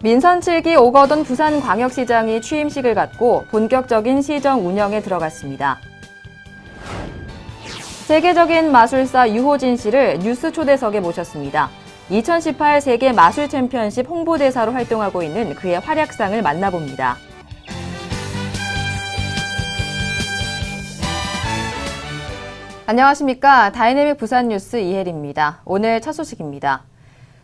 민선 7기 오거돈 부산광역시장이 취임식을 갖고 본격적인 시정 운영에 들어갔습니다. 세계적인 마술사 유호진 씨를 뉴스 초대석에 모셨습니다. 2018 세계 마술 챔피언십 홍보대사로 활동하고 있는 그의 활약상을 만나봅니다. 안녕하십니까. 다이내믹 부산뉴스 이혜리입니다. 오늘 첫 소식입니다.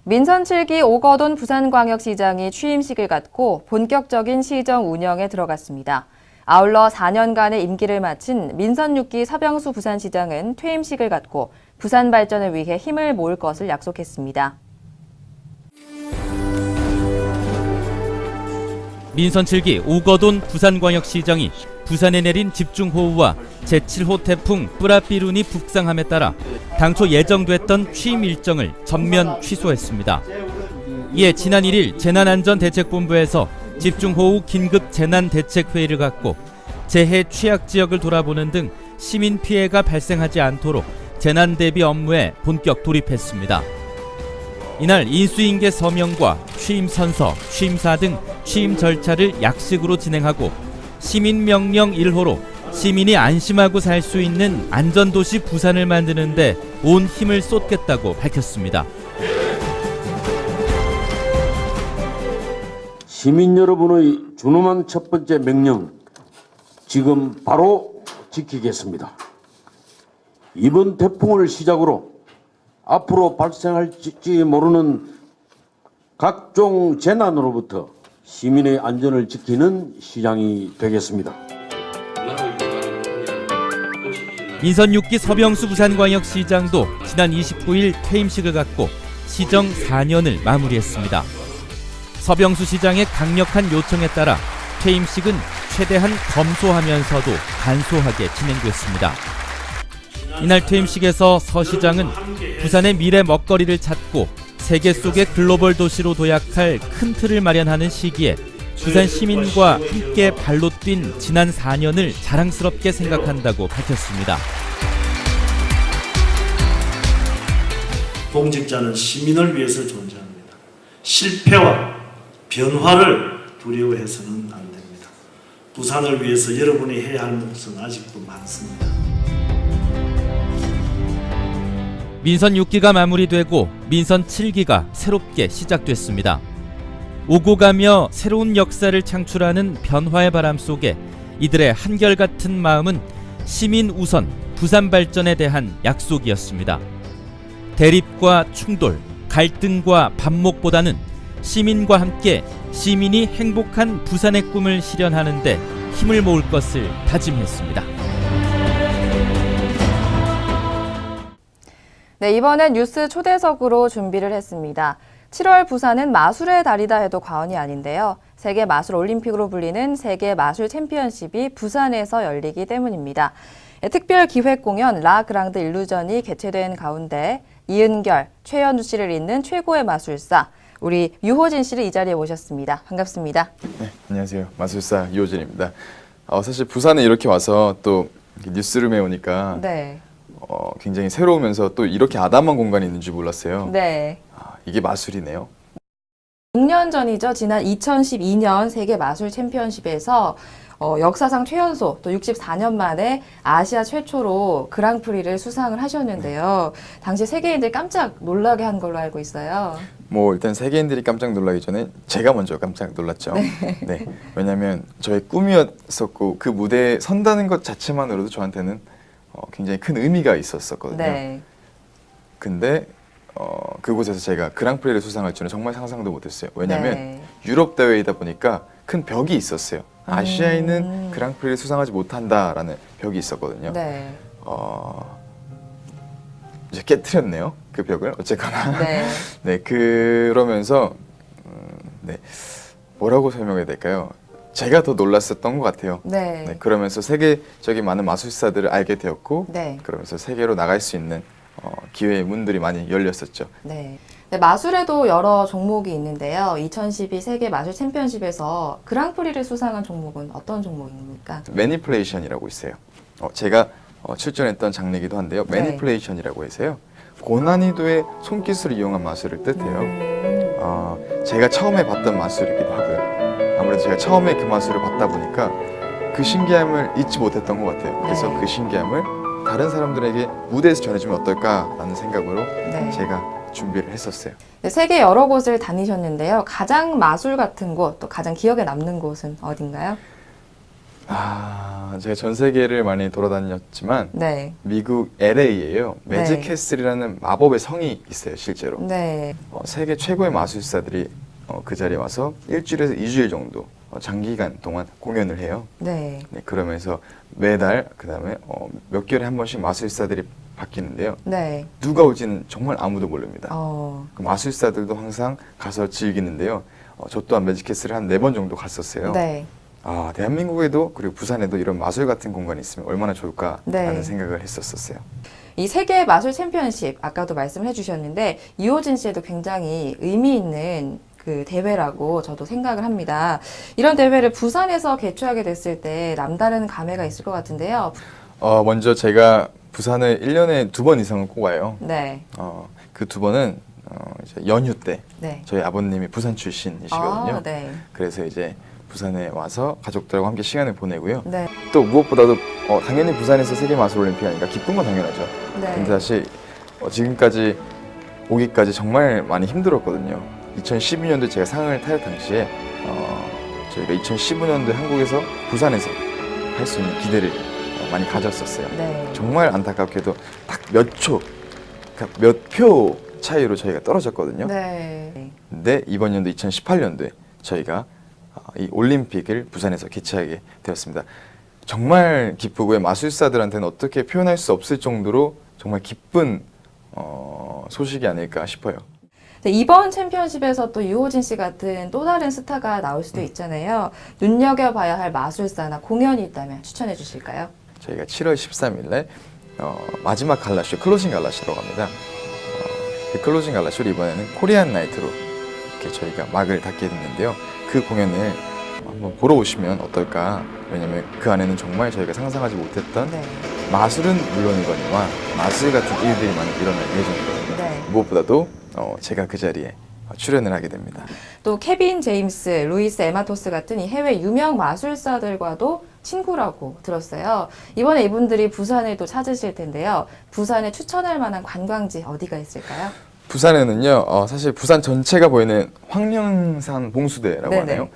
민선 7기 오거돈 부산광역시장이 취임식을 갖고 본격적인 시정 운영에 들어갔습니다. 아울러 4년간의 임기를 마친 민선 6기 서병수 부산시장은 퇴임식을 갖고 부산 발전을 위해 힘을 모을 것을 약속했습니다. 민선 7기 오거돈 부산광역시장이 부산에 내린 집중호우와 제7호 태풍 뿌라삐룬이 북상함에 따라 당초 예정됐던 취임 일정을 전면 취소했습니다. 이에 지난 1일 재난안전대책본부에서 집중호우 긴급 재난대책회의를 갖고 재해 취약 지역을 돌아보는 등 시민 피해가 발생하지 않도록 재난 대비 업무에 본격 돌입했습니다. 이날 인수인계 서명과 취임 선서, 취임사 등 취임 절차를 약식으로 진행하고 시민명령 1호로 시민이 안심하고 살 수 있는 안전도시 부산을 만드는 데 온 힘을 쏟겠다고 밝혔습니다. 시민 여러분의 준엄한 첫 번째 명령, 지금 바로 지키겠습니다. 이번 태풍을 시작으로 앞으로 발생할지 모르는 각종 재난으로부터 시민의 안전을 지키는 시장이 되겠습니다. 민선 6기 서병수 부산광역시장도 지난 29일 퇴임식을 갖고 시정 4년을 마무리했습니다. 서병수 시장의 강력한 요청에 따라 퇴임식은 최대한 검소하면서도 간소하게 진행됐습니다. 이날 퇴임식에서 서 시장은 부산의 미래 먹거리를 찾고 세계 속의 글로벌 도시로 도약할 큰 틀을 마련하는 시기에 부산 시민과 함께 발로 뛴 지난 4년을 자랑스럽게 생각한다고 밝혔습니다. 공직자는 시민을 위해서 존재합니다. 실패와 변화를 두려워해서는 안 됩니다. 부산을 위해서 여러분이 해야 할 몫은 아직도 많습니다. 민선 6기가 마무리되고 민선 7기가 새롭게 시작됐습니다. 오고 가며 새로운 역사를 창출하는 변화의 바람 속에 이들의 한결같은 마음은 시민 우선 부산 발전에 대한 약속이었습니다. 대립과 충돌, 갈등과 반목보다는 시민과 함께 시민이 행복한 부산의 꿈을 실현하는 데 힘을 모을 것을 다짐했습니다. 네, 이번엔 뉴스 초대석으로 준비를 했습니다. 7월 부산은 마술의 달이다 해도 과언이 아닌데요. 세계 마술 올림픽으로 불리는 세계 마술 챔피언십이 부산에서 열리기 때문입니다. 특별 기획 공연 라 그랑드 일루전이 개최된 가운데 이은결, 최현주 씨를 잇는 최고의 마술사, 우리 유호진 씨를 이 자리에 모셨습니다. 반갑습니다. 네, 안녕하세요. 마술사 유호진입니다. 사실 부산에 이렇게 와서 또 뉴스룸에 오니까 네. 굉장히 새로우면서 또 이렇게 아담한 공간이 있는 줄 몰랐어요. 네. 이게 마술이네요. 6년 전이죠. 지난 2012년 세계 마술 챔피언십에서 역사상 최연소 또 64년 만에 아시아 최초로 그랑프리를 수상을 하셨는데요. 당시 세계인들 깜짝 놀라게 한 걸로 알고 있어요. 뭐 일단 세계인들이 깜짝 놀라기 전에 제가 먼저 깜짝 놀랐죠. 네. 왜냐하면 저의 꿈이었었고 그 무대에 선다는 것 자체만으로도 저한테는 굉장히 큰 의미가 있었거든요. 네. 근데 그곳에서 제가 그랑프리를 수상할 줄은 정말 상상도 못했어요. 왜냐하면 네. 유럽 대회이다 보니까 큰 벽이 있었어요. 아시아인은 그랑프리를 수상하지 못한다라는 벽이 있었거든요. 네. 이제 깨트렸네요. 그 벽을 어쨌거나. 네. 네, 그러면서 네, 뭐라고 설명해야 될까요? 제가 더 놀랐었던 것 같아요. 네. 네, 그러면서 세계적인 많은 마술사들을 알게 되었고, 네. 그러면서 세계로 나갈 수 있는 기회의 문들이 많이 열렸었죠. 네. 네, 마술에도 여러 종목이 있는데요. 2012 세계 마술 챔피언십에서 그랑프리를 수상한 종목은 어떤 종목입니까? 매니플레이션이라고 있어요. 제가 출전했던 장르이기도 한데요. 네. 매니플레이션이라고 해서요. 고난이도의 손기술을 이용한 마술을 뜻해요. 제가 처음에 봤던 마술이기도 하고요. 아무래도 제가 처음에 그 마술을 봤다 보니까 그 신기함을 잊지 못했던 것 같아요. 그래서 네. 그 신기함을 다른 사람들에게 무대에서 전해주면 어떨까라는 생각으로 네. 제가 준비를 했었어요. 네, 세계 여러 곳을 다니셨는데요. 가장 마술 같은 곳, 또 가장 기억에 남는 곳은 어딘가요? 제가 전 세계를 많이 돌아다녔지만 네. 미국 LA에요. 매직 네. 캐슬이라는 마법의 성이 있어요, 실제로. 네. 세계 최고의 마술사들이 그 자리에 와서 일주일에서 2주일 정도 장기간 동안 공연을 해요. 네. 네, 그러면서 매달 그다음에 몇 개월에 한 번씩 마술사들이 바뀌는데요. 네. 누가 올지는 정말 아무도 모릅니다. 그 어. 마술사들도 항상 가서 즐기는데요. 저 또한 매직 캐슬을 한 4번 정도 갔었어요. 네. 대한민국에도 그리고 부산에도 이런 마술 같은 공간이 있으면 얼마나 좋을까라는 네. 생각을 했었어요. 이 세계 마술 챔피언십 아까도 말씀을 해주셨는데 이호진 씨에도 굉장히 의미 있는 그 대회라고 저도 생각을 합니다. 이런 대회를 부산에서 개최하게 됐을 때 남다른 감회가 있을 것 같은데요. 먼저 제가 부산을 1년에 2번 이상은 꼭 와요. 네. 그 2번은 이제 연휴 때 네. 저희 아버님이 부산 출신이시거든요. 네. 그래서 이제 부산에 와서 가족들하고 함께 시간을 보내고요. 네. 또 무엇보다도 당연히 부산에서 세계 마술 올림픽이니까 기쁜 건 당연하죠. 네. 근데 사실 지금까지 오기까지 정말 많이 힘들었거든요. 2012년도에 제가 상을 탈 당시에 저희가 2015년도에 한국에서 부산에서 할 수 있는 기대를 많이 가졌었어요. 네. 정말 안타깝게도 딱 몇 표 차이로 저희가 떨어졌거든요. 네. 근데 이번 연도 2018년도에 저희가 이 올림픽을 부산에서 개최하게 되었습니다. 정말 기쁘고요. 마술사들한테는 어떻게 표현할 수 없을 정도로 정말 기쁜 소식이 아닐까 싶어요. 네, 이번 챔피언십에서 또 유호진 씨 같은 또 다른 스타가 나올 수도 있잖아요. 눈여겨봐야 할 마술사나 공연이 있다면 추천해 주실까요? 저희가 7월 13일에 마지막 갈라쇼, 클로징 갈라쇼라고 합니다. 그 클로징 갈라쇼를 이번에는 코리안 나이트로 이렇게 저희가 막을 닫게 됐는데요. 그 공연을 한번 보러 오시면 어떨까? 왜냐면 그 안에는 정말 저희가 상상하지 못했던 네. 마술은 물론이거니와 마술 같은 일들이 많이 일어날 예정이거든요. 네. 무엇보다도 제가 그 자리에 출연을 하게 됩니다. 또 케빈 제임스, 루이스 에마토스 같은 이 해외 유명 마술사들과도 친구라고 들었어요. 이번에 이분들이 부산을 또 찾으실 텐데요. 부산에 추천할 만한 관광지 어디가 있을까요? 부산에는요, 사실 부산 전체가 보이는 황령산 봉수대라고 네네. 하네요.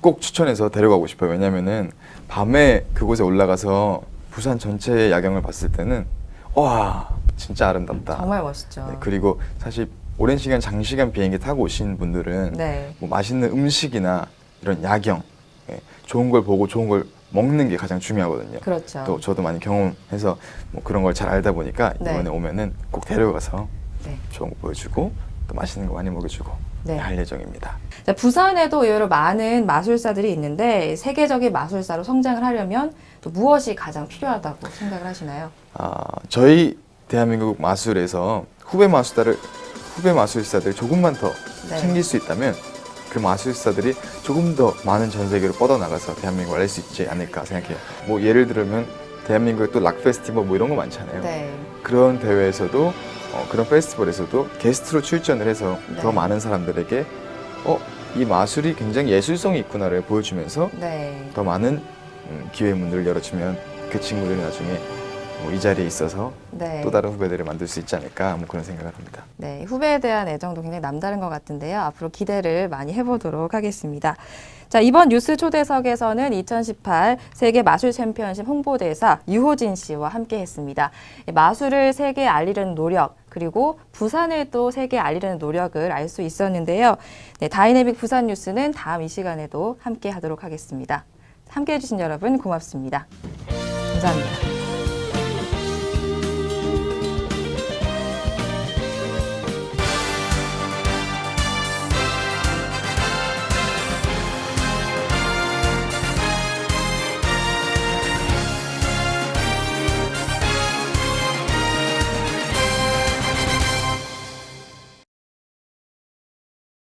꼭 추천해서 데려가고 싶어요. 왜냐면은 밤에 그곳에 올라가서 부산 전체의 야경을 봤을 때는 와, 진짜 아름답다. 정말 멋있죠. 네, 그리고 사실 오랜 시간 장시간 비행기 타고 오신 분들은 네. 뭐 맛있는 음식이나 이런 야경, 좋은 걸 보고 좋은 걸 먹는 게 가장 중요하거든요. 그렇죠. 또 저도 많이 경험해서 뭐 그런 걸 잘 알다 보니까 네. 이번에 오면은 꼭 데려가서 네. 좋은 거 보여주고 또 맛있는 거 많이 먹여주고 네. 할 예정입니다. 자, 부산에도 의외로 많은 마술사들이 있는데 세계적인 마술사로 성장을 하려면 또 무엇이 가장 필요하다고 생각을 하시나요? 저희 대한민국 마술에서 후배 마술사들 조금만 더 네. 챙길 수 있다면 그 마술사들이 조금 더 많은 전 세계로 뻗어나가서 대한민국을 알 수 있지 않을까 생각해요. 뭐 예를 들면 대한민국에 또 락 페스티벌 뭐 이런 거 많잖아요. 네. 그런 대회에서도 그런 페스티벌에서도 게스트로 출전을 해서 네. 더 많은 사람들에게 이 마술이 굉장히 예술성이 있구나를 보여주면서 네. 더 많은 기회 문들을 열어주면 그 친구들이 나중에 이 자리에 있어서 네. 또 다른 후배들을 만들 수 있지 않을까 뭐 그런 생각을 합니다. 네, 후배에 대한 애정도 굉장히 남다른 것 같은데요. 앞으로 기대를 많이 해보도록 하겠습니다. 자, 이번 뉴스 초대석에서는 2018 세계 마술 챔피언십 홍보대사 유호진 씨와 함께 했습니다. 마술을 세계에 알리려는 노력, 그리고 부산을 또 세계에 알리려는 노력을 알 수 있었는데요. 네, 다이내믹 부산 뉴스는 다음 이 시간에도 함께 하도록 하겠습니다. 함께 해주신 여러분 고맙습니다. 감사합니다.